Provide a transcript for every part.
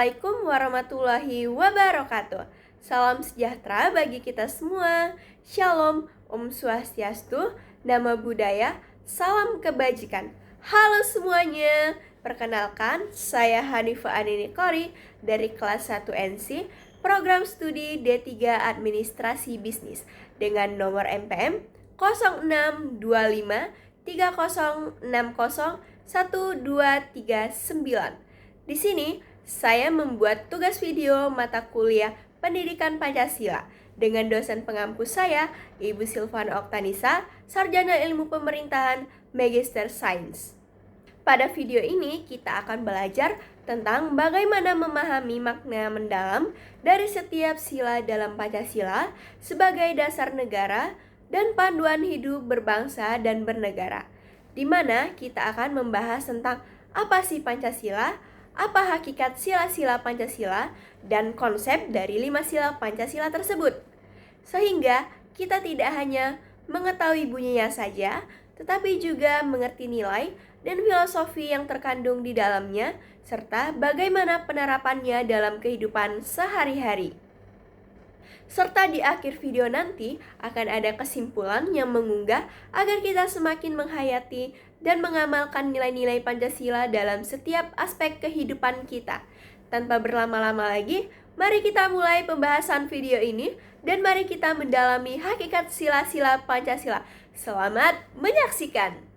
Assalamualaikum warahmatullahi wabarakatuh. Salam sejahtera bagi kita semua. Shalom, Om Swastiastu, Namo Buddhaya, salam kebajikan. Halo semuanya, perkenalkan saya Hanifah Anini Kori dari kelas 1 NC, program studi D3 Administrasi Bisnis dengan nomor MPM 0625 3060 1239. Di sini, saya membuat tugas video mata kuliah Pendidikan Pancasila dengan dosen pengampu saya, Ibu Silvana Oktanisa, Sarjana Ilmu Pemerintahan, Magister Sains. Pada video ini, kita akan belajar tentang bagaimana memahami makna mendalam dari setiap sila dalam Pancasila sebagai dasar negara dan panduan hidup berbangsa dan bernegara, di mana kita akan membahas tentang apa sih Pancasila, apa hakikat sila-sila Pancasila, dan konsep dari 5 sila Pancasila tersebut. Sehingga kita tidak hanya mengetahui bunyinya saja, tetapi juga mengerti nilai dan filosofi yang terkandung di dalamnya, serta bagaimana penerapannya dalam kehidupan sehari-hari. Serta di akhir video nanti akan ada kesimpulan yang mengunggah agar kita semakin menghayati dan mengamalkan nilai-nilai Pancasila dalam setiap aspek kehidupan kita. Tanpa berlama-lama lagi, mari kita mulai pembahasan video ini dan mari kita mendalami hakikat sila-sila Pancasila. Selamat menyaksikan!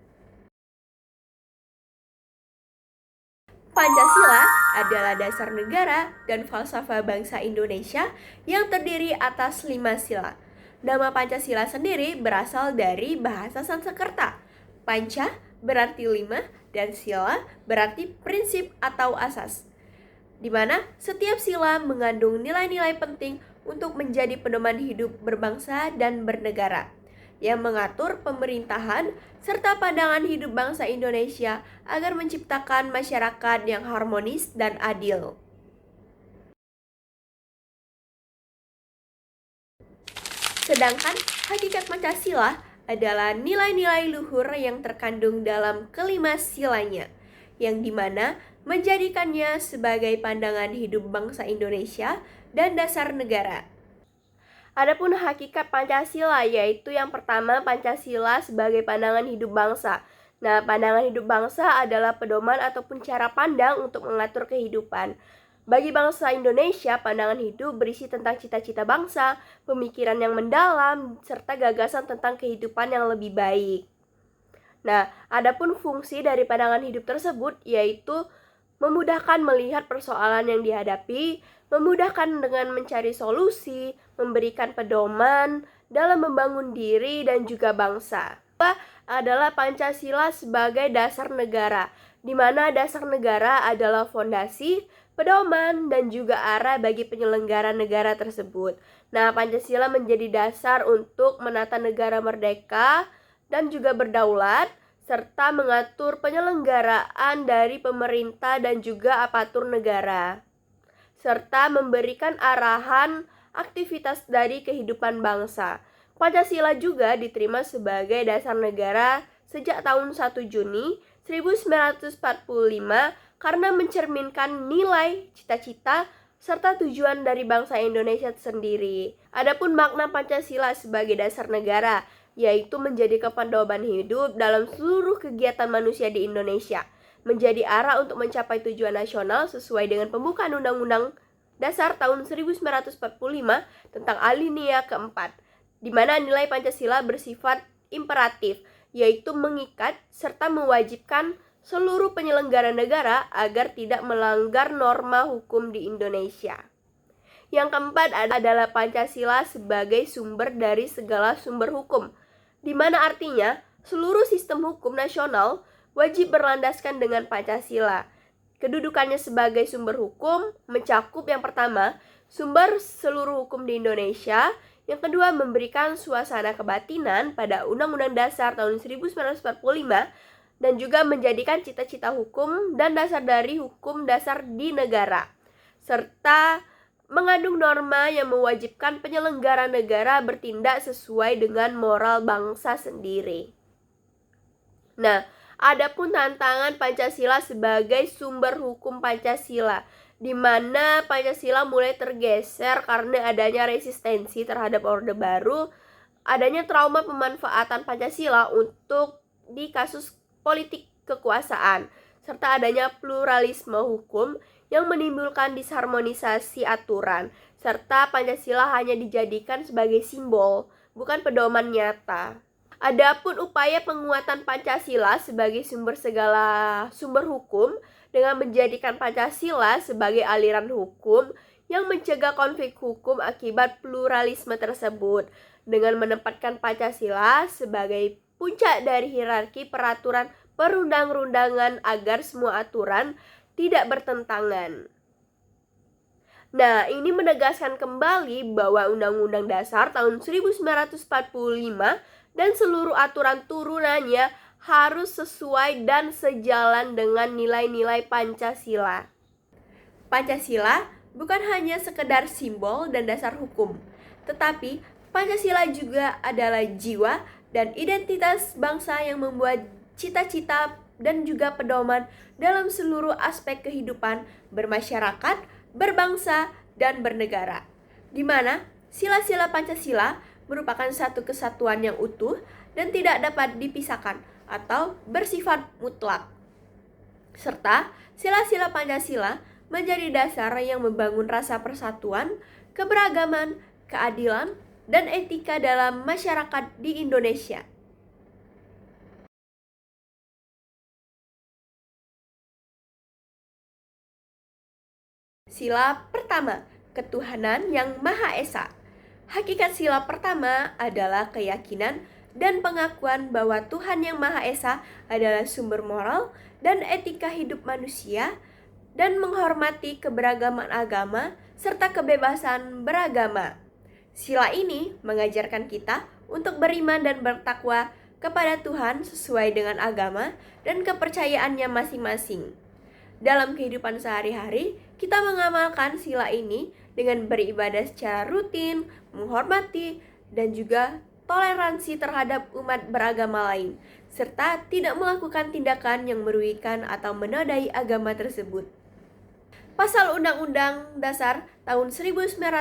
Pancasila adalah dasar negara dan falsafah bangsa Indonesia yang terdiri atas 5 sila. Nama Pancasila sendiri berasal dari bahasa Sanskerta. Panca berarti 5 dan sila berarti prinsip atau asas, di mana setiap sila mengandung nilai-nilai penting untuk menjadi pedoman hidup berbangsa dan bernegara, yang mengatur pemerintahan serta pandangan hidup bangsa Indonesia agar menciptakan masyarakat yang harmonis dan adil. Sedangkan hakikat Pancasila adalah nilai-nilai luhur yang terkandung dalam kelima silanya, yang dimana menjadikannya sebagai pandangan hidup bangsa Indonesia dan dasar negara. Adapun hakikat Pancasila yaitu yang pertama, Pancasila sebagai pandangan hidup bangsa. Nah, pandangan hidup bangsa adalah pedoman ataupun cara pandang untuk mengatur kehidupan. Bagi bangsa Indonesia, pandangan hidup berisi tentang cita-cita bangsa, pemikiran yang mendalam, serta gagasan tentang kehidupan yang lebih baik. Nah, adapun fungsi dari pandangan hidup tersebut yaitu memudahkan melihat persoalan yang dihadapi, memudahkan dengan mencari solusi, memberikan pedoman dalam membangun diri dan juga bangsa. Adalah Pancasila sebagai dasar negara, di mana dasar negara adalah fondasi, pedoman, dan juga arah bagi penyelenggara negara tersebut. Nah, Pancasila menjadi dasar untuk menata negara merdeka dan juga berdaulat, serta mengatur penyelenggaraan dari pemerintah dan juga aparatur negara, serta memberikan arahan aktivitas dari kehidupan bangsa. Pancasila juga diterima sebagai dasar negara sejak tahun 1 Juni 1945 karena mencerminkan nilai, cita-cita, serta tujuan dari bangsa Indonesia sendiri. Adapun makna Pancasila sebagai dasar negara yaitu menjadi kepanduan hidup dalam seluruh kegiatan manusia di Indonesia, menjadi arah untuk mencapai tujuan nasional sesuai dengan pembukaan Undang-Undang Dasar tahun 1945 tentang alinea keempat, di mana nilai Pancasila bersifat imperatif, yaitu mengikat serta mewajibkan seluruh penyelenggara negara agar tidak melanggar norma hukum di Indonesia. Yang keempat adalah Pancasila sebagai sumber dari segala sumber hukum, di mana artinya seluruh sistem hukum nasional wajib berlandaskan dengan Pancasila. Kedudukannya sebagai sumber hukum mencakup yang pertama, sumber seluruh hukum di Indonesia, yang kedua memberikan suasana kebatinan pada Undang-Undang Dasar tahun 1945 dan juga menjadikan cita-cita hukum dan dasar dari hukum dasar di negara, serta mengandung norma yang mewajibkan penyelenggara negara bertindak sesuai dengan moral bangsa sendiri. Nah, adapun tantangan Pancasila sebagai sumber hukum Pancasila, di mana Pancasila mulai tergeser karena adanya resistensi terhadap Orde Baru, adanya trauma pemanfaatan Pancasila untuk di kasus politik kekuasaan, serta adanya pluralisme hukum yang menimbulkan disharmonisasi aturan, serta Pancasila hanya dijadikan sebagai simbol, bukan pedoman nyata. Adapun upaya penguatan Pancasila sebagai segala sumber hukum dengan menjadikan Pancasila sebagai aliran hukum yang mencegah konflik hukum akibat pluralisme tersebut dengan menempatkan Pancasila sebagai puncak dari hierarki peraturan perundang-undangan agar semua aturan tidak bertentangan. Nah, ini menegaskan kembali bahwa Undang-Undang Dasar tahun 1945 dan seluruh aturan turunannya harus sesuai dan sejalan dengan nilai-nilai Pancasila. Pancasila bukan hanya sekedar simbol dan dasar hukum, tetapi Pancasila juga adalah jiwa dan identitas bangsa yang membuat cita-cita dan juga pedoman dalam seluruh aspek kehidupan bermasyarakat, berbangsa, dan bernegara, di mana sila-sila Pancasila merupakan satu kesatuan yang utuh dan tidak dapat dipisahkan atau bersifat mutlak. Serta sila-sila Pancasila menjadi dasar yang membangun rasa persatuan, keberagaman, keadilan, dan etika dalam masyarakat di Indonesia. Sila pertama, ketuhanan yang Maha Esa. Hakikat sila pertama adalah keyakinan dan pengakuan bahwa Tuhan yang Maha Esa adalah sumber moral dan etika hidup manusia dan menghormati keberagaman agama serta kebebasan beragama. Sila ini mengajarkan kita untuk beriman dan bertakwa kepada Tuhan sesuai dengan agama dan kepercayaannya masing-masing. Dalam kehidupan sehari-hari, kita mengamalkan sila ini dengan beribadah secara rutin, menghormati, dan juga toleransi terhadap umat beragama lain, serta tidak melakukan tindakan yang merugikan atau menodai agama tersebut. Pasal Undang-Undang Dasar tahun 1945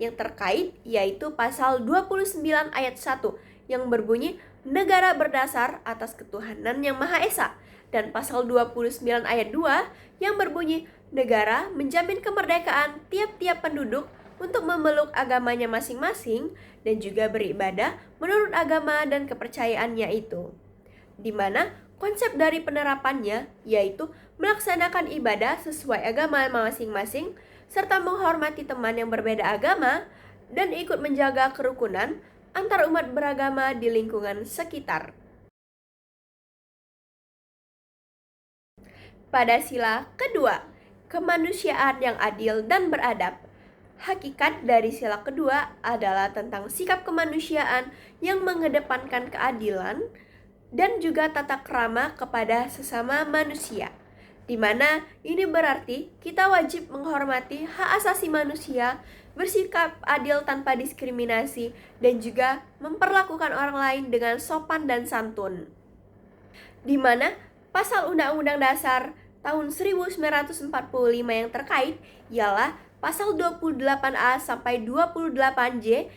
yang terkait yaitu pasal 29 ayat 1 yang berbunyi negara berdasar atas ketuhanan yang Maha Esa, dan pasal 29 ayat 2 yang berbunyi negara menjamin kemerdekaan tiap-tiap penduduk untuk memeluk agamanya masing-masing dan juga beribadah menurut agama dan kepercayaannya itu. Di mana konsep dari penerapannya yaitu melaksanakan ibadah sesuai agama masing-masing serta menghormati teman yang berbeda agama dan ikut menjaga kerukunan antar umat beragama di lingkungan sekitar. Pada sila kedua, kemanusiaan yang adil dan beradab. Hakikat dari sila kedua adalah tentang sikap kemanusiaan yang mengedepankan keadilan dan juga tata krama kepada sesama manusia, di mana ini berarti kita wajib menghormati hak asasi manusia, bersikap adil tanpa diskriminasi, dan juga memperlakukan orang lain dengan sopan dan santun. Di mana pasal Undang-Undang Dasar tahun 1945 yang terkait ialah pasal 28A sampai 28J,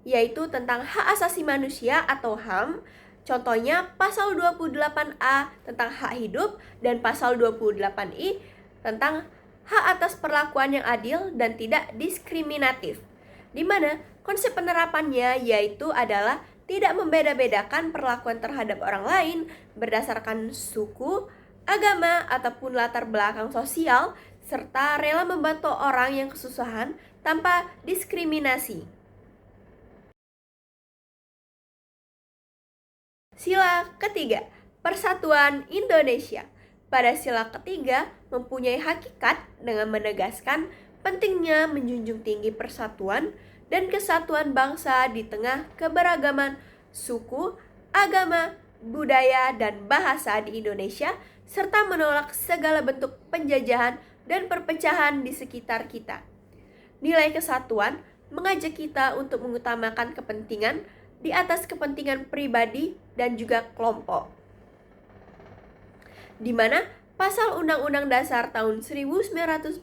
yaitu tentang hak asasi manusia atau HAM. Contohnya pasal 28A tentang hak hidup dan pasal 28I tentang hak atas perlakuan yang adil dan tidak diskriminatif, di mana konsep penerapannya yaitu adalah tidak membeda-bedakan perlakuan terhadap orang lain berdasarkan suku, agama, ataupun latar belakang sosial, serta rela membantu orang yang kesusahan tanpa diskriminasi. Sila ketiga, Persatuan Indonesia. Pada sila ketiga mempunyai hakikat dengan menegaskan pentingnya menjunjung tinggi persatuan dan kesatuan bangsa di tengah keberagaman suku, agama, budaya, dan bahasa di Indonesia, serta menolak segala bentuk penjajahan dan perpecahan di sekitar kita. Nilai kesatuan mengajak kita untuk mengutamakan kepentingan di atas kepentingan pribadi dan juga kelompok, di mana Pasal Undang-Undang Dasar tahun 1945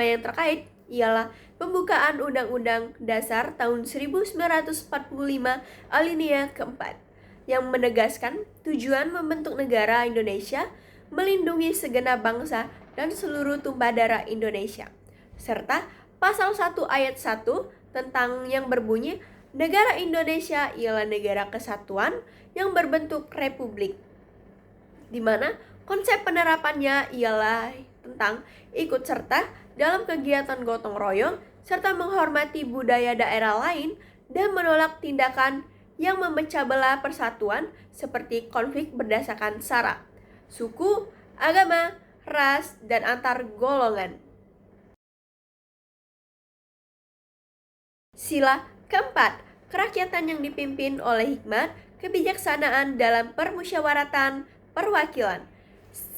yang terkait ialah pembukaan Undang-Undang Dasar tahun 1945 alinea keempat yang menegaskan tujuan membentuk negara Indonesia melindungi segenap bangsa dan seluruh tumpah darah Indonesia, serta pasal 1 ayat 1 tentang yang berbunyi negara Indonesia ialah negara kesatuan yang berbentuk republik, di mana konsep penerapannya ialah tentang ikut serta dalam kegiatan gotong royong serta menghormati budaya daerah lain dan menolak tindakan yang memecah belah persatuan seperti konflik berdasarkan sara, suku, agama, ras, dan antar golongan. Sila keempat, kerakyatan yang dipimpin oleh hikmat, kebijaksanaan dalam permusyawaratan perwakilan.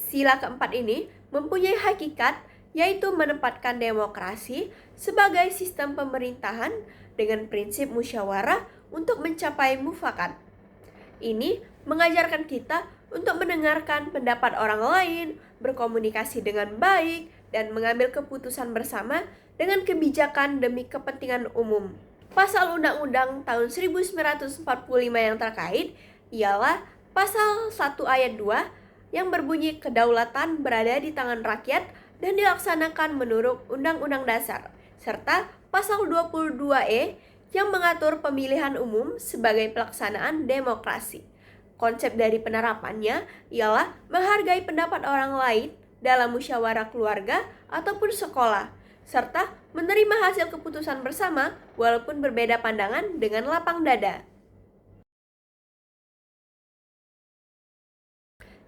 Sila keempat ini mempunyai hakikat, yaitu menempatkan demokrasi sebagai sistem pemerintahan dengan prinsip musyawarah untuk mencapai mufakat. Ini mengajarkan kita untuk mendengarkan pendapat orang lain, berkomunikasi dengan baik, dan mengambil keputusan bersama dengan kebijakan demi kepentingan umum. Pasal Undang-Undang tahun 1945 yang terkait ialah pasal 1 ayat 2 yang berbunyi kedaulatan berada di tangan rakyat dan dilaksanakan menurut Undang-Undang Dasar, serta pasal 22E yang mengatur pemilihan umum sebagai pelaksanaan demokrasi. Konsep dari penerapannya ialah menghargai pendapat orang lain dalam musyawarah keluarga ataupun sekolah, serta menerima hasil keputusan bersama walaupun berbeda pandangan dengan lapang dada.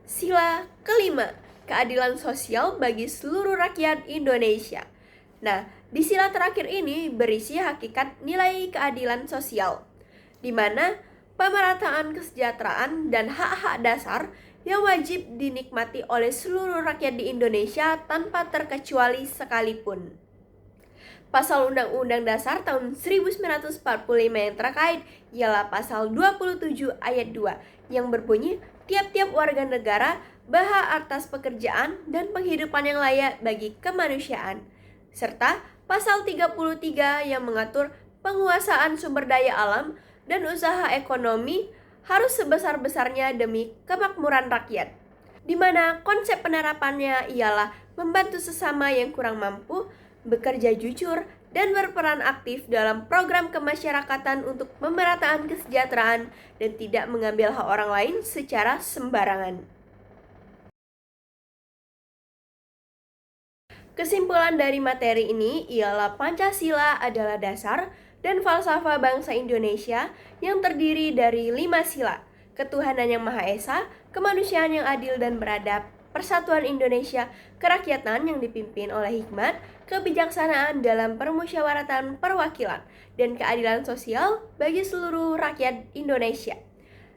Sila kelima, keadilan sosial bagi seluruh rakyat Indonesia. Nah, di sila terakhir ini berisi hakikat nilai keadilan sosial, di mana pemerataan kesejahteraan dan hak-hak dasar yang wajib dinikmati oleh seluruh rakyat di Indonesia tanpa terkecuali sekalipun. Pasal Undang-Undang Dasar tahun 1945 yang terkait ialah pasal 27 ayat 2 yang berbunyi tiap-tiap warga negara berhak atas pekerjaan dan penghidupan yang layak bagi kemanusiaan, serta pasal 33 yang mengatur penguasaan sumber daya alam dan usaha ekonomi harus sebesar-besarnya demi kemakmuran rakyat, di mana konsep penerapannya ialah membantu sesama yang kurang mampu, bekerja jujur, dan berperan aktif dalam program kemasyarakatan untuk pemerataan kesejahteraan dan tidak mengambil hak orang lain secara sembarangan. Kesimpulan dari materi ini ialah Pancasila adalah dasar dan falsafah bangsa Indonesia yang terdiri dari 5 sila: ketuhanan yang Maha Esa, kemanusiaan yang adil dan beradab, persatuan Indonesia, kerakyatan yang dipimpin oleh hikmat, kebijaksanaan dalam permusyawaratan perwakilan, dan keadilan sosial bagi seluruh rakyat Indonesia.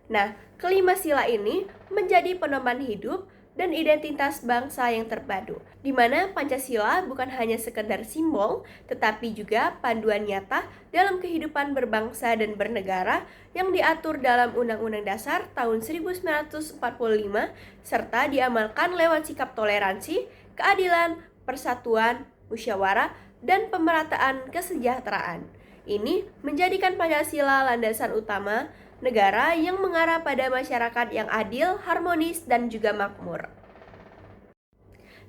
Nah, kelima sila ini menjadi pedoman hidup dan identitas bangsa yang terpadu, di mana Pancasila bukan hanya sekedar simbol, tetapi juga panduan nyata dalam kehidupan berbangsa dan bernegara yang diatur dalam Undang-Undang Dasar tahun 1945, serta diamalkan lewat sikap toleransi, keadilan, persatuan, musyawarah, dan pemerataan kesejahteraan. Ini menjadikan Pancasila landasan utama negara yang mengarah pada masyarakat yang adil, harmonis, dan juga makmur.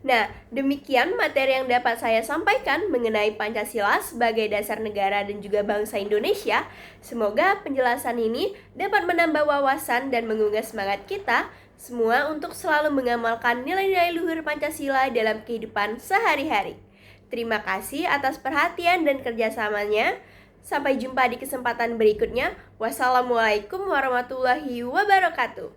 Nah, demikian materi yang dapat saya sampaikan mengenai Pancasila sebagai dasar negara dan juga bangsa Indonesia. Semoga penjelasan ini dapat menambah wawasan dan menggugah semangat kita semua untuk selalu mengamalkan nilai-nilai luhur Pancasila dalam kehidupan sehari-hari. Terima kasih atas perhatian dan kerjasamanya. Sampai jumpa di kesempatan berikutnya. Wassalamualaikum warahmatullahi wabarakatuh.